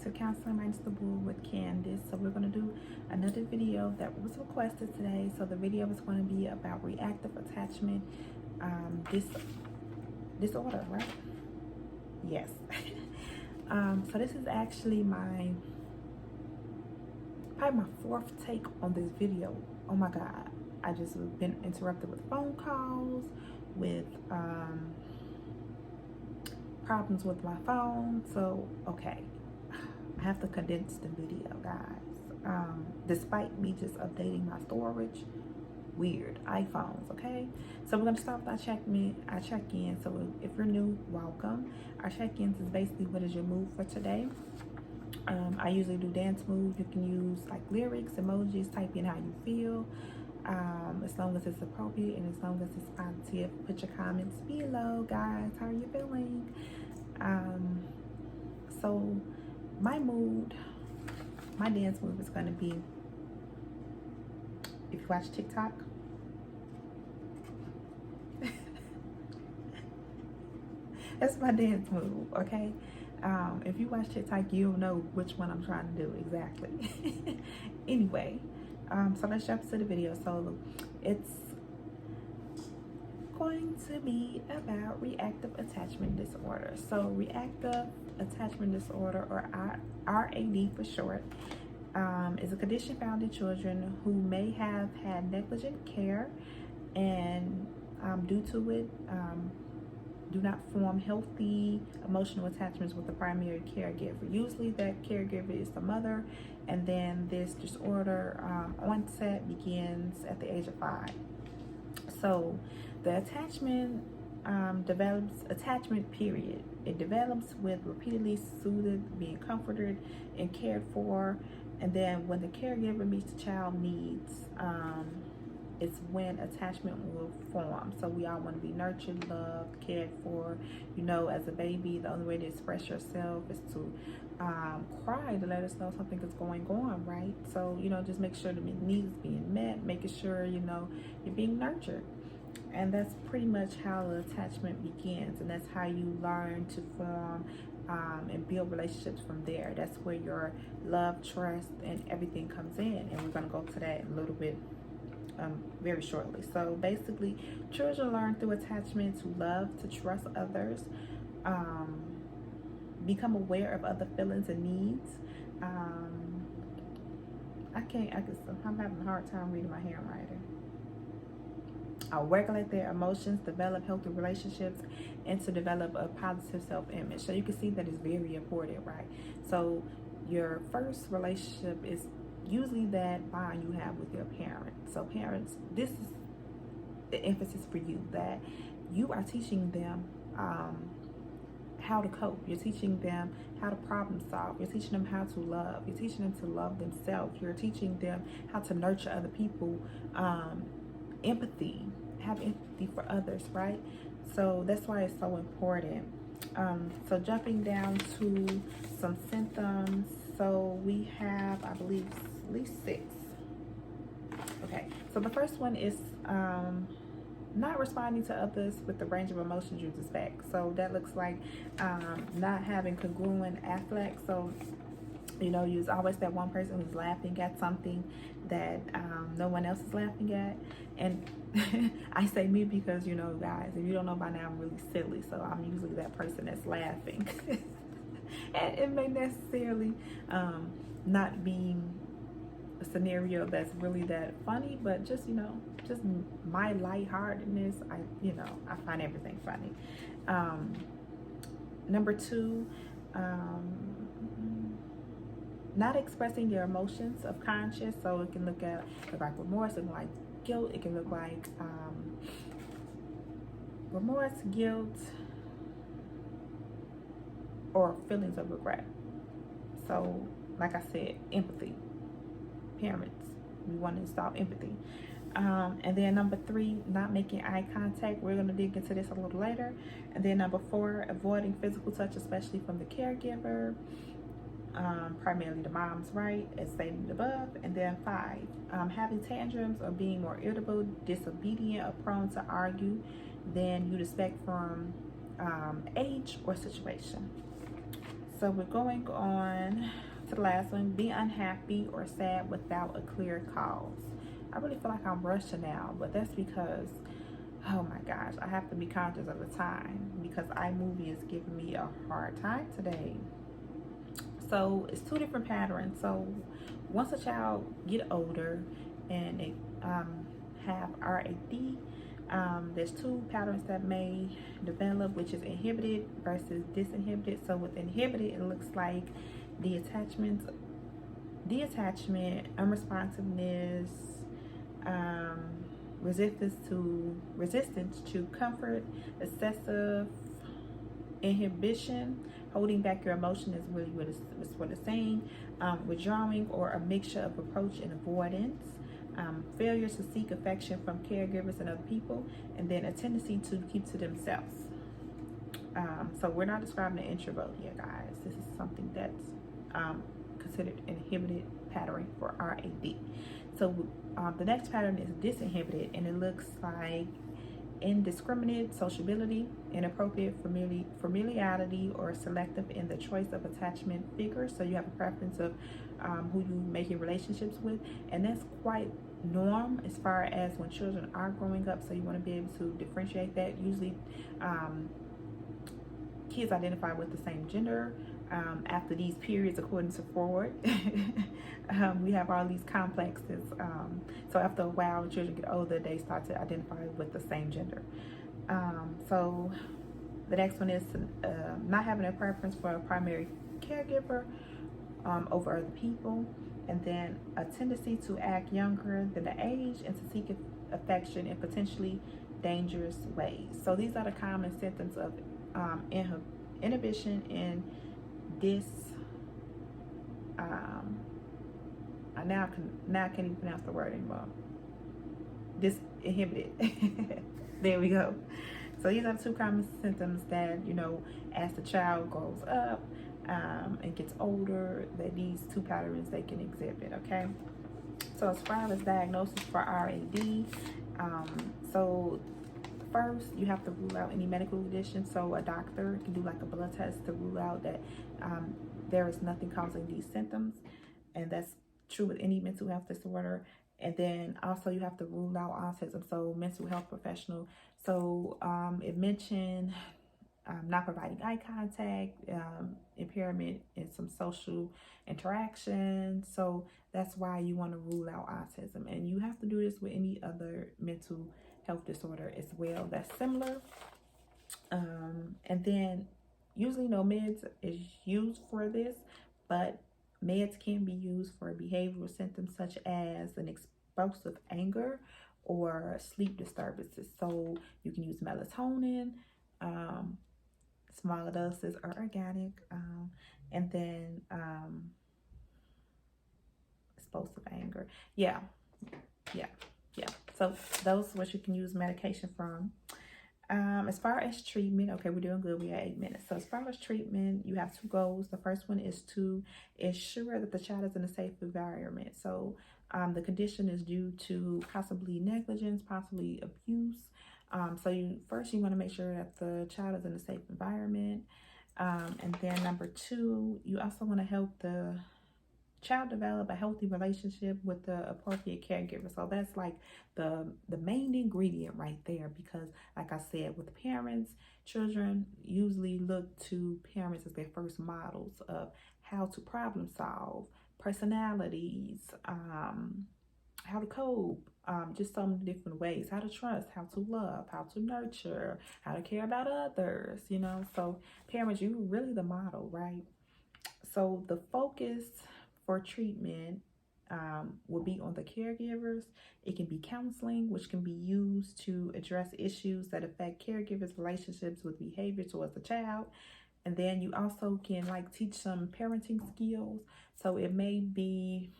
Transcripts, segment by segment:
Reactive Counseling minus the bull with Candace. So we're going to do another video that was requested today. So the video is going to be about reactive attachment disorder, right? Yes. So this is actually probably my fourth take on this video. Oh my God. I just been interrupted with phone calls, with problems with my phone. So okay, I have to condense the video, guys. Despite me just updating my storage, weird iPhones. Okay, so we're gonna start with our check-in. So if you're new, welcome. Our check-ins is basically what is your mood for today. I usually do dance moves. You can use like lyrics, emojis, type in how you feel, as long as it's appropriate and as long as it's positive. Put your comments below, guys. How are you feeling? So my dance move is going to be, if you watch TikTok, that's my dance move, okay? If you watch TikTok, you'll know which one I'm trying to do exactly. Anyway, so let's jump to the video. So it's going to be about reactive attachment disorder. So reactive attachment disorder, or RAD for short, is a condition found in children who may have had negligent care and due to it do not form healthy emotional attachments with the primary caregiver. Usually that caregiver is the mother, and then this disorder onset begins at the age of 5. So the attachment period. It develops with repeatedly soothed, being comforted and cared for, and then when the caregiver meets the child needs, it's when attachment will form. So we all want to be nurtured, loved, cared for. You know, as a baby, the only way to express yourself is to cry to let us know something is going on, right? So, you know, just make sure the needs is being met, making sure, you know, you're being nurtured. And that's pretty much how the attachment begins, and that's how you learn to form and build relationships from there. That's where your love, trust, and everything comes in, and we're going to go to that in a little bit very shortly. So basically, children learn through attachment to love, to trust others, become aware of other feelings and needs. I'm having a hard time reading my handwriting. Regulate their emotions, develop healthy relationships, and to develop a positive self-image. So you can see that it's very important, right? So your first relationship is usually that bond you have with your parents. So parents, this is the emphasis for you, that you are teaching them how to cope. You're teaching them how to problem solve. You're teaching them how to love. You're teaching them to love themselves. You're teaching them how to nurture other people, empathy, have empathy for others, right? So that's why it's so important. So jumping down to some symptoms. So we have, I believe, at least 6. Okay, so the first one is not responding to others with the range of emotions you expect. So that looks like not having congruent affect. So, you know, there's always that one person who's laughing at something that no one else is laughing at. And I say me because, you know, guys, if you don't know by now, I'm really silly. So I'm usually that person that's laughing. And it may necessarily not be a scenario that's really that funny, but just, you know, just my lightheartedness, I find everything funny. Number 2, not expressing your emotions of conscience. So it can look like remorse, it can look like guilt, it can look like remorse, guilt, or feelings of regret. So like I said, empathy. Parents, we want to install empathy. And then number 3, not making eye contact. We're going to dig into this a little later. And then number 4, avoiding physical touch, especially from the caregiver, primarily the moms, right, as stated above. And then 5, having tantrums or being more irritable, disobedient, or prone to argue than you'd expect from age or situation. So we're going on to the last one. Be unhappy or sad without a clear cause. I really feel like I'm rushing now, but that's because, oh my gosh, I have to be conscious of the time because iMovie is giving me a hard time today. So it's two different patterns. So once a child get older and they have RAD, there's two patterns that may develop, which is inhibited versus disinhibited. So with inhibited, it looks like detachment, unresponsiveness, um, resistance to comfort, excessive inhibition, holding back your emotion is really what it's saying. Withdrawing or a mixture of approach and avoidance. Failure to seek affection from caregivers and other people, and then a tendency to keep to themselves. So we're not describing an introvert here, guys. This is something that's considered inhibited pattern for RAD. So the next pattern is disinhibited, and it looks like indiscriminate sociability, inappropriate familiarity, or selective in the choice of attachment figures. So you have a preference of who you making relationships with, and that's quite norm as far as when children are growing up. So you want to be able to differentiate that. Usually kids identify with the same gender after these periods according to Freud. We have all these complexes. So after a while, when children get older, they start to identify with the same gender. So the next one is not having a preference for a primary caregiver over other people, and then a tendency to act younger than the age and to seek affection in potentially dangerous ways. So these are the common symptoms of inhibition and I can't even pronounce the word anymore. Disinhibited. There we go. So these are two common symptoms that, as the child grows up and gets older, that these two patterns they can exhibit. Okay. So as far as diagnosis for RAD, so first you have to rule out any medical condition. So a doctor can do like a blood test to rule out that there is nothing causing these symptoms, and that's true with any mental health disorder. And then also you have to rule out autism, so mental health professional. So it mentioned not providing eye contact, impairment in some social interaction. So that's why you want to rule out autism, and you have to do this with any other mental health disorder as well that's similar. And then usually no meds is used for this, but meds can be used for behavioral symptoms such as an explosive anger or sleep disturbances. So you can use melatonin. Small doses are organic. And then explosive anger. Yeah. So those are what you can use medication from. As far as treatment, okay, we're doing good. We have 8 minutes. So as far as treatment, you have two goals. The first one is to ensure that the child is in a safe environment. So the condition is due to possibly negligence, possibly abuse. So you want to make sure that the child is in a safe environment. And then number 2, you also want to help the child develop a healthy relationship with the appropriate caregiver. So that's like the main ingredient right there, because like I said, with parents, children usually look to parents as their first models of how to problem solve, personalities, how to cope, just so many different ways, how to trust, how to love, how to nurture, how to care about others, so parents, you really the model, right? So the focus for treatment will be on the caregivers. It can be counseling, which can be used to address issues that affect caregivers' relationships with behavior towards the child. And then you also can teach some parenting skills. So it may be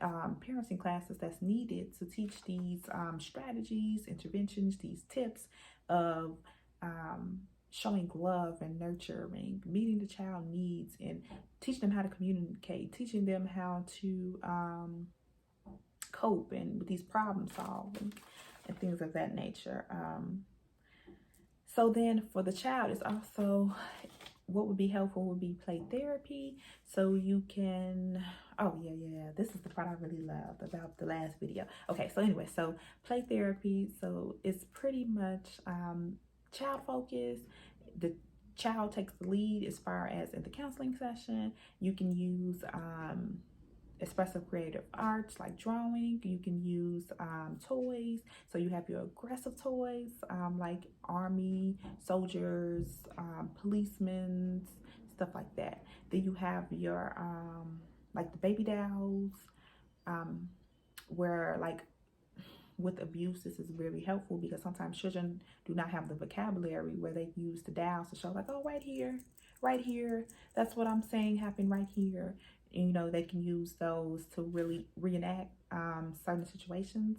parenting classes that's needed to teach these strategies, interventions, these tips of showing love and nurturing, meeting the child needs, and teaching them how to communicate, teaching them how to cope and with these problem solving and things of that nature. So then for the child, it's also what would be helpful would be play therapy. So you can, oh yeah, this is the part I really loved about the last video. Okay, so anyway, so play therapy. So it's pretty much child focused. The child takes the lead as far as in the counseling session. You can use expressive creative arts like drawing. You can use toys. So you have your aggressive toys like army, soldiers, policemen, stuff like that. Then you have your like the baby dolls, um, where like with abuse, this is very helpful because sometimes children do not have the vocabulary where they use the dials to show like, oh, right here, that's what I'm saying happened right here. And, you know, they can use those to really reenact certain situations.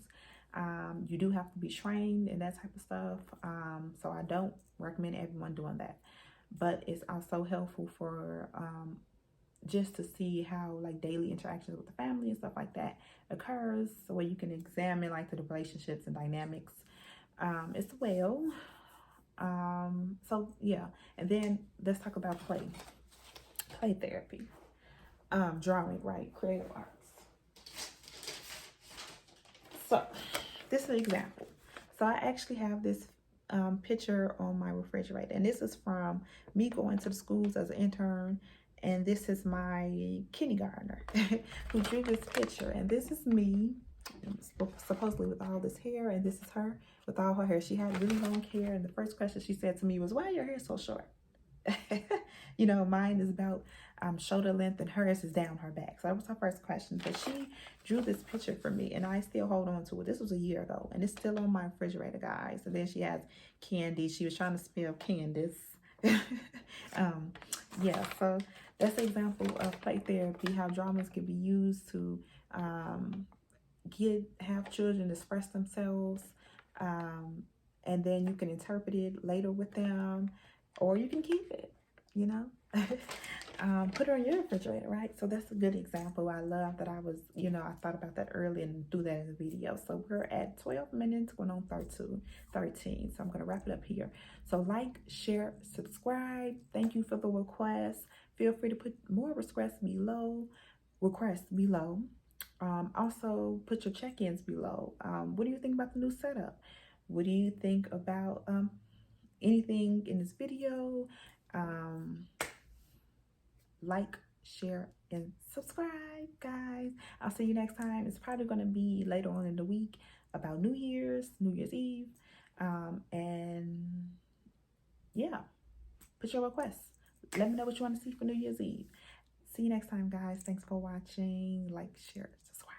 You do have to be trained in that type of stuff. So I don't recommend everyone doing that, but it's also helpful for just to see how like daily interactions with the family and stuff like that occurs, so where you can examine like the relationships and dynamics as well. So yeah, and then let's talk about play therapy, drawing, right, creative arts. So this is an example. So I actually have this picture on my refrigerator, and this is from me going to the schools as an intern. And this is my kindergartner who drew this picture. And this is me, supposedly with all this hair, and this is her with all her hair. She had really long hair, and the first question she said to me was, "Why are your hair so short?" You know, mine is about shoulder length, and hers is down her back. So that was her first question. But she drew this picture for me, and I still hold on to it. This was a year ago, and it's still on my refrigerator, guys. And then she has Candy. She was trying to spell Candace. Yeah, so that's an example of play therapy, how dramas can be used to have children express themselves, and then you can interpret it later with them, or you can keep it, you know. Put it on your refrigerator, right? So that's a good example. I love that I was, you know, I thought about that early and do that in the video. So we're at 12 minutes, going on 13. So I'm going to wrap it up here. So like, share, subscribe. Thank you for the requests. Feel free to put more requests below. Also put your check-ins below. What do you think about the new setup? What do you think about anything in this video? Like, share, and subscribe, guys. I'll see you next time. It's probably going to be later on in the week about New Year's Eve. And yeah, put your requests. Let me know what you want to see for New Year's Eve. See you next time, guys. Thanks for watching. Like, share, subscribe.